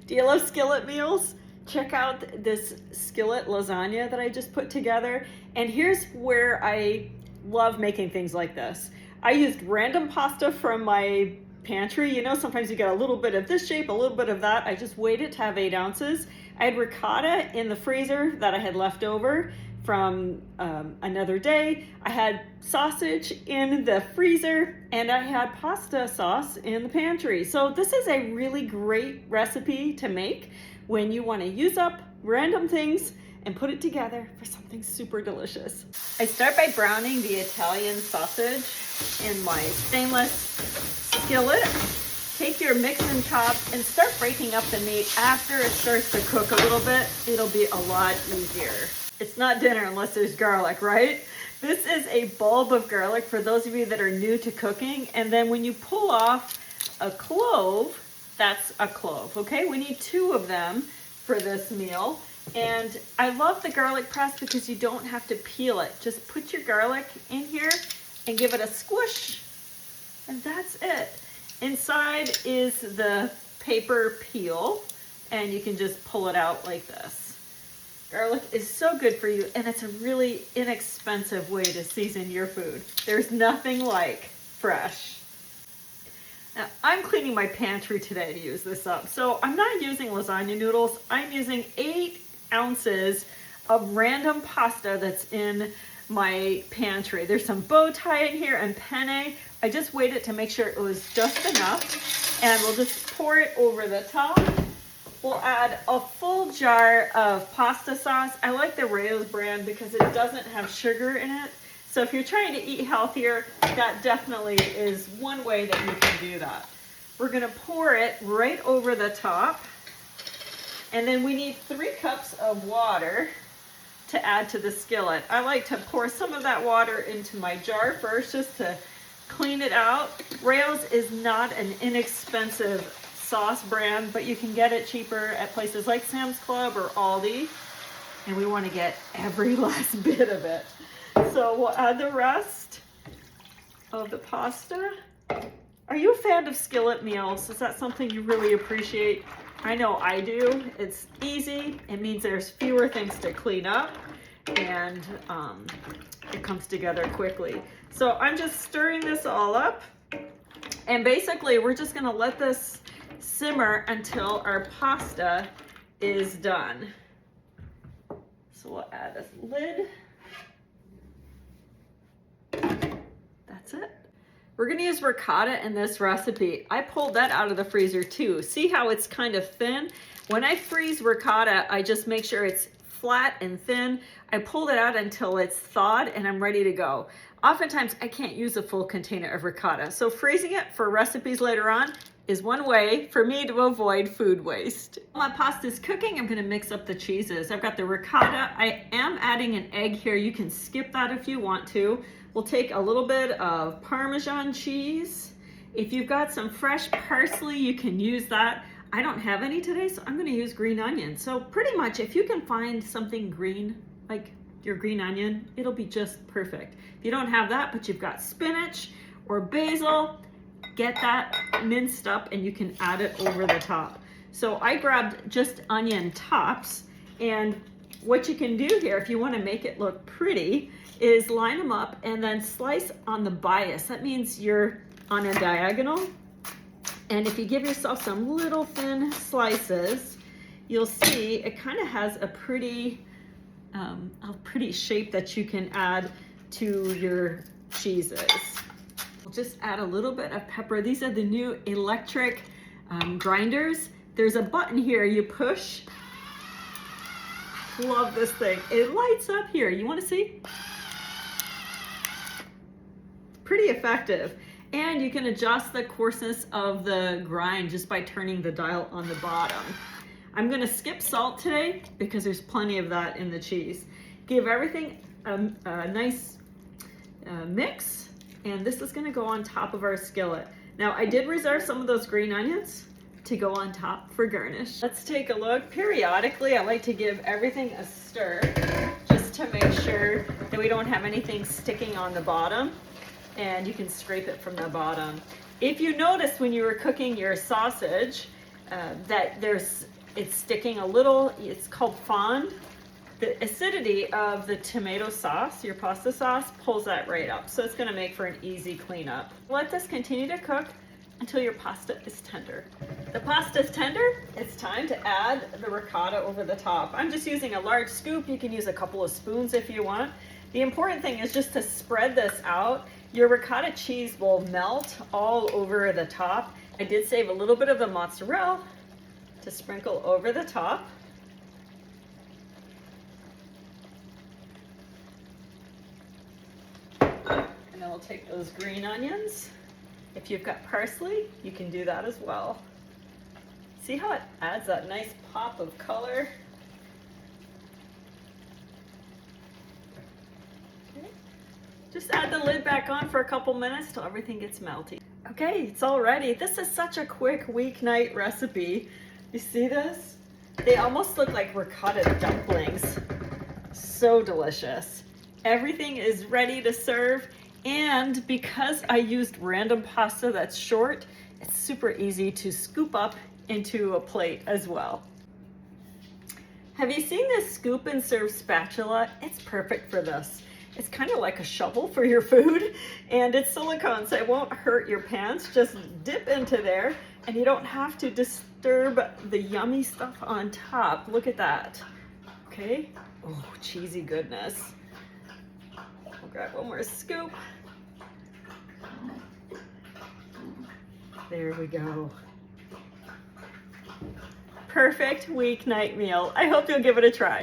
Do you love skillet meals? Check out this skillet lasagna that I just put together. And here's where I love making things like this. I used random pasta from my pantry. You know, sometimes you get a little bit of this shape, a little bit of that. I just weighed it to have 8 ounces. I had ricotta in the freezer that I had left over from another day. I had sausage in the freezer, and I had pasta sauce in the pantry. So this is a really great recipe to make when you want to use up random things and put it together for something super delicious. I start by browning the Italian sausage in my stainless skillet. Take your mix and chop and start breaking up the meat after it starts to cook a little bit. It'll be a lot easier. It's not dinner unless there's garlic, right? This is a bulb of garlic for those of you that are new to cooking. And then when you pull off a clove, that's a clove, okay? We need 2 of them for this meal. And I love the garlic press because you don't have to peel it. Just put your garlic in here and give it a squish, and that's it. Inside is the paper peel, and you can just pull it out like this. Garlic is so good for you, and it's a really inexpensive way to season your food. There's nothing like fresh. Now, I'm cleaning my pantry today to use this up. So I'm not using lasagna noodles. I'm using 8 ounces of random pasta that's in my pantry. There's some bow tie in here and penne. I just weighed it to make sure it was just enough. And we'll just pour it over the top. We'll add a full jar of pasta sauce. I like the Rao's brand because it doesn't have sugar in it. So if you're trying to eat healthier, that definitely is one way that you can do that. We're gonna pour it right over the top. And then we need 3 cups of water to add to the skillet. I like to pour some of that water into my jar first just to clean it out. Rao's is not an inexpensive sauce brand, but you can get it cheaper at places like Sam's Club or Aldi. And we want to get every last bit of it. So we'll add the rest of the pasta. Are you a fan of skillet meals? Is that something you really appreciate? I know I do. It's easy. It means there's fewer things to clean up, and it comes together quickly. So I'm just stirring this all up, and basically we're just gonna let this simmer until our pasta is done. So we'll add a lid. That's it. We're gonna use ricotta in this recipe. I pulled that out of the freezer too. See how it's kind of thin? When I freeze ricotta, I just make sure it's flat and thin. I pulled it out until it's thawed and I'm ready to go. Oftentimes I can't use a full container of ricotta, so freezing it for recipes later on is one way for me to avoid food waste. While my pasta's cooking, I'm gonna mix up the cheeses. I've got the ricotta. I am adding an egg here. You can skip that if you want to. We'll take a little bit of Parmesan cheese. If you've got some fresh parsley, you can use that. I don't have any today, so I'm gonna use green onion. So pretty much if you can find something green, like your green onion, it'll be just perfect. If you don't have that, but you've got spinach or basil, get that minced up and you can add it over the top. So I grabbed just onion tops, and what you can do here, if you wanna make it look pretty, is line them up and then slice on the bias. That means you're on a diagonal. And if you give yourself some little thin slices, you'll see it kind of has a pretty shape that you can add to your cheeses. We'll just add a little bit of pepper. These are the new electric grinders. There's a button here you push. Love this thing. It lights up here. You want to see? Pretty effective. And you can adjust the coarseness of the grind just by turning the dial on the bottom. I'm gonna skip salt today because there's plenty of that in the cheese. Give everything a nice mix, and this is gonna go on top of our skillet. Now I did reserve some of those green onions to go on top for garnish. Let's take a look. Periodically, I like to give everything a stir just to make sure that we don't have anything sticking on the bottom. And you can scrape it from the bottom. If you noticed when you were cooking your sausage that there's it's sticking a little. It's called fond. The acidity of the tomato sauce, your pasta sauce, pulls that right up. So it's gonna make for an easy cleanup. Let this continue to cook until your pasta is tender. The pasta is tender, it's time to add the ricotta over the top. I'm just using a large scoop. You can use a couple of spoons if you want. The important thing is just to spread this out. Your ricotta cheese will melt all over the top. I did save a little bit of the mozzarella to sprinkle over the top. And then we'll take those green onions. If you've got parsley, you can do that as well. See how it adds that nice pop of color? Okay. Just add the lid back on for a couple minutes till everything gets melty. Okay, it's all ready. This is such a quick weeknight recipe. You see this? They almost look like ricotta dumplings. So delicious. Everything is ready to serve. And because I used random pasta that's short, it's super easy to scoop up into a plate as well. Have you seen this scoop and serve spatula? It's perfect for this. It's kind of like a shovel for your food, and it's silicone, so it won't hurt your pans. Just dip into there, and you don't have to disturb the yummy stuff on top. Look at that. Okay. Oh, cheesy goodness. I'll grab one more scoop. There we go. Perfect weeknight meal. I hope you'll give it a try.